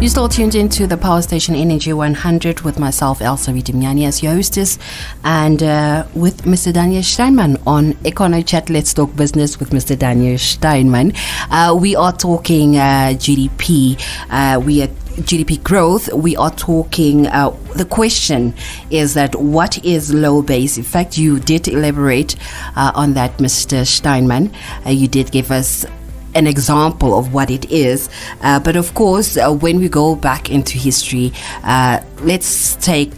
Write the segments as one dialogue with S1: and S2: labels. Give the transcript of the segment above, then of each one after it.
S1: You're still tuned into the Power Station Energy 100 with myself, Elsa Vitimyani, as your hostess, and with Mr. Daniel Steinman on Econo Chat. Let's talk business with Mr. Daniel Steinman. We are talking GDP. We are GDP growth. We are talking. The question is that what is low base effect? You did elaborate on that, Mr. Steinman. You did give us an example of what it is, but of course, when we go back into history, let's take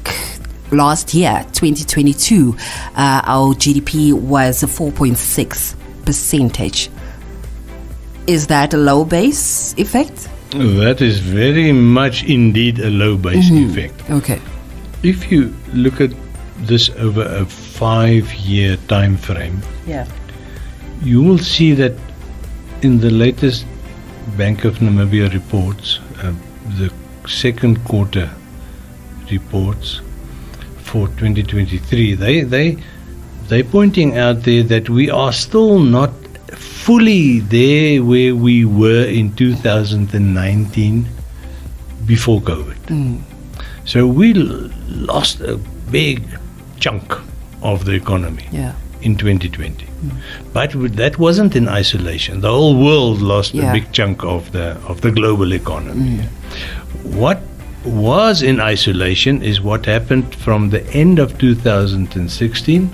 S1: last year, 2022. Our GDP was 4.6%. Is that a low base effect?
S2: That is very much indeed a low base effect.
S1: Okay.
S2: If you look at this over a 5-year time frame, you will see that in the latest Bank of Namibia reports, the second quarter reports for 2023, they're pointing out there that we are still not fully there where we were in 2019 before COVID. So we lost a big chunk of the economy in 2020. But that wasn't in isolation. The whole world lost a big chunk of the global economy. What was in isolation is what happened from the end of 2016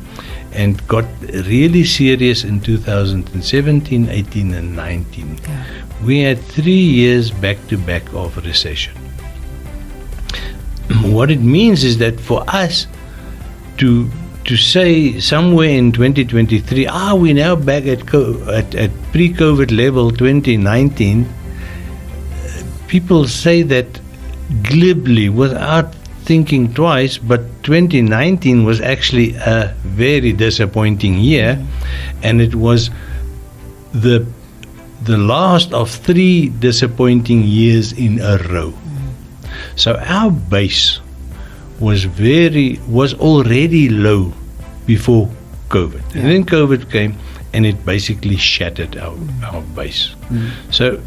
S2: and got really serious in 2017, 18 and 19. We had 3 years back-to-back of recession. What it means is that for us to say somewhere in 2023, we're now back at pre-COVID level 2019, people say that glibly without thinking twice, but 2019 was actually a very disappointing year, and it was the last of 3 disappointing years in a row. So our base was already low before COVID. And then COVID came and it basically shattered our base. So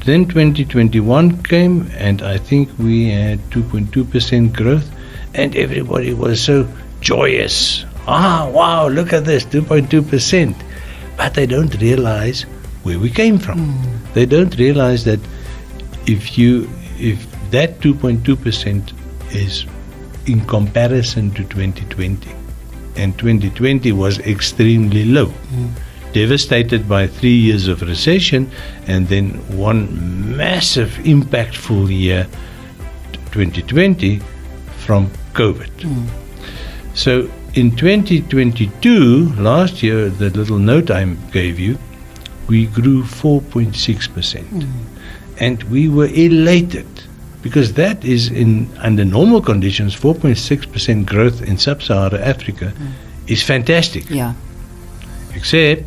S2: then 2021 came and I think we had 2.2% growth and everybody was so joyous. Wow, look at this, 2.2%. But they don't realize where we came from. They don't realize that if that 2.2% is in comparison to 2020, and 2020 was extremely low, devastated by 3 years of recession and then one massive impactful year, 2020, from COVID. So in 2022, last year, the little note I gave you, we grew 4.6%, and we were elated. Because that is, under normal conditions, 4.6% growth in sub-Saharan Africa is fantastic. Except,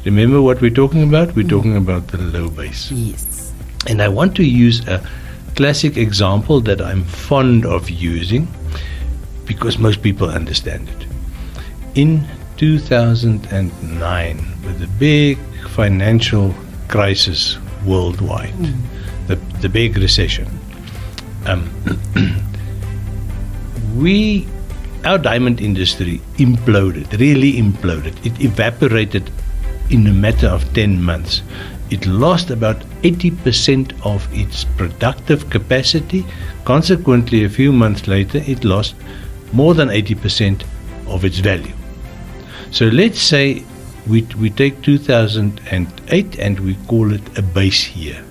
S2: remember what we're talking about? We're talking about the low base.
S1: Yes.
S2: And I want to use a classic example that I'm fond of using because most people understand it. In 2009, with the big financial crisis worldwide, the big recession, our diamond industry really imploded. It evaporated in a matter of 10 months. It lost about 80% of its productive capacity. Consequently, a few months later, it lost more than 80% of its value. So let's say we take 2008 and we call it a base year.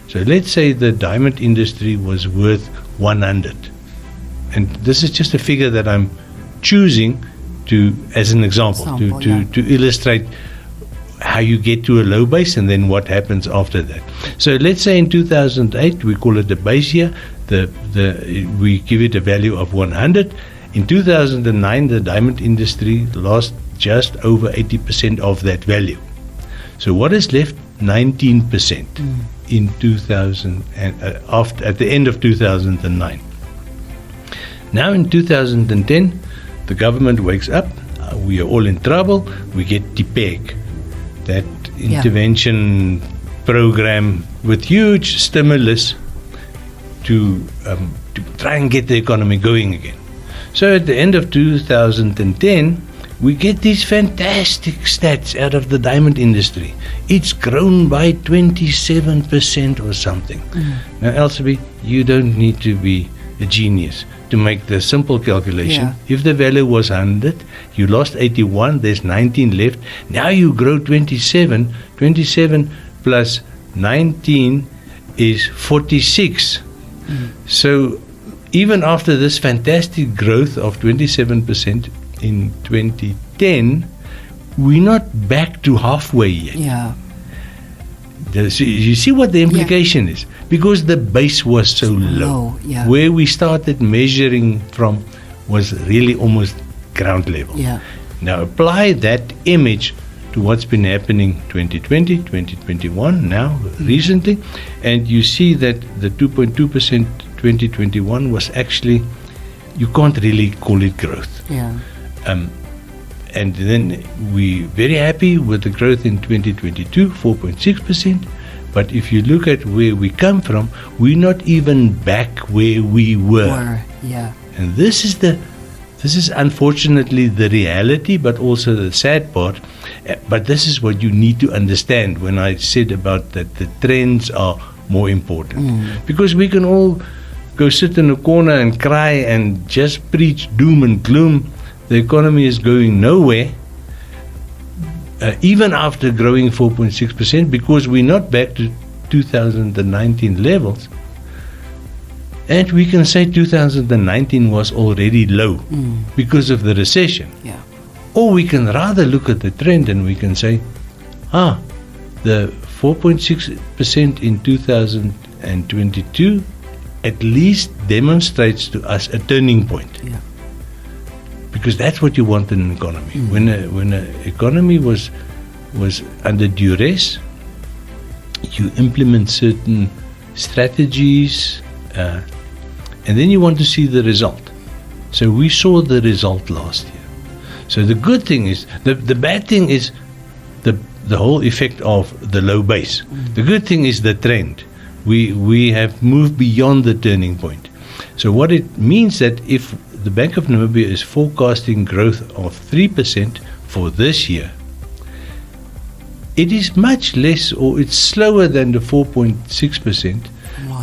S2: So let's say the diamond industry was worth 100. And this is just a figure that I'm choosing as an example to illustrate how you get to a low base and then what happens after that. So let's say in 2008, we call it the base year, we give it a value of 100. In 2009, the diamond industry lost just over 80% of that value. So what is left? 19% in 2000 and at the end of 2009. Now in 2010, the government wakes up. We are all in trouble. We get DPEG, that intervention program with huge stimulus to try and get the economy going again. So at the end of 2010, we get these fantastic stats out of the diamond industry. It's grown by 27% or something. Now, Elsabe, you don't need to be a genius to make the simple calculation.
S1: Yeah.
S2: If the value was 100, you lost 81, there's 19 left. Now you grow 27. 27 plus 19 is 46. So even after this fantastic growth of 27% in 2010, we're not back to halfway yet.
S1: Yeah.
S2: So you see what the implication is? Because the base was so low.
S1: Yeah.
S2: Where we started measuring from was really almost ground level.
S1: Yeah.
S2: Now apply that image to what's been happening 2020, 2021, now recently, and you see that the 2.2% 2021 was actually, you can't really call it growth.
S1: Yeah.
S2: And then we're very happy with the growth in 2022, 4.6%. But if you look at where we come from, we're not even back where we were.
S1: Yeah.
S2: And this is unfortunately the reality, but also the sad part. But this is what you need to understand when I said about that the trends are more important. Because we can all go sit in a corner and cry and just preach doom and gloom. The economy is going nowhere, even after growing 4.6%, because we're not back to 2019 levels. And we can say 2019 was already low because of the recession.
S1: Yeah.
S2: Or we can rather look at the trend and we can say, the 4.6% in 2022 at least demonstrates to us a turning point.
S1: Yeah.
S2: Because that's what you want in an economy. When an economy was under duress, you implement certain strategies, and then you want to see the result. So we saw the result last year. So the good thing is, the bad thing is the whole effect of the low base. The good thing is the trend. We have moved beyond the turning point. So what it means that if the Bank of Namibia is forecasting growth of 3% for this year, it is much less, or it's slower than the 4.6%,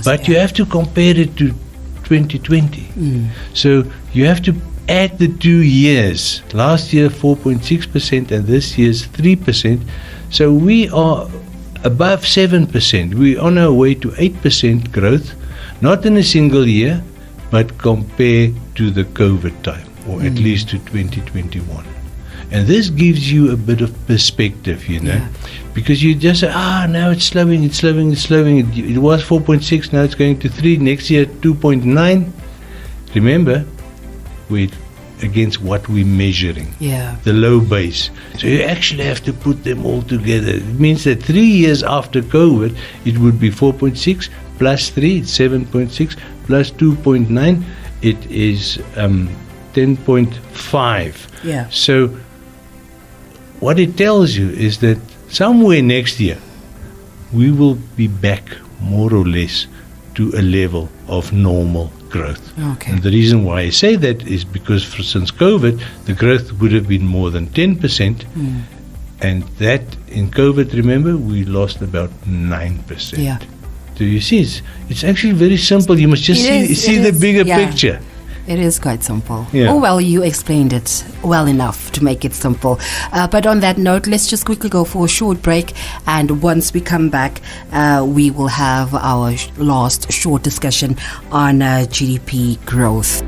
S2: but you have to compare it to 2020. So you have to add the 2 years. Last year 4.6% and this year's 3%. So we are above 7%. We're on our way to 8% growth, not in a single year, but compared to the COVID time, or at least to 2021. And this gives you a bit of perspective, because you just say, now it's slowing. It was 4.6, now it's going to 3, next year 2.9. Remember, against what we're measuring, the low base. So you actually have to put them all together. It means that 3 years after COVID, it would be 4.6 plus 3, it's 7.6, plus 2.9, it is 10.5.
S1: Yeah.
S2: So what it tells you is that somewhere next year, we will be back more or less to a level of normal growth.
S1: Okay.
S2: And the reason why I say that is because since COVID, the growth would have been more than 10%. And that in COVID, remember, we lost about 9%.
S1: Yeah.
S2: So you see, it's actually very simple. You must just see the bigger picture.
S1: It is quite simple.
S2: Yeah.
S1: Oh, well, you explained it well enough to make it simple. But on that note, let's just quickly go for a short break. And once we come back, we will have our last short discussion on GDP growth.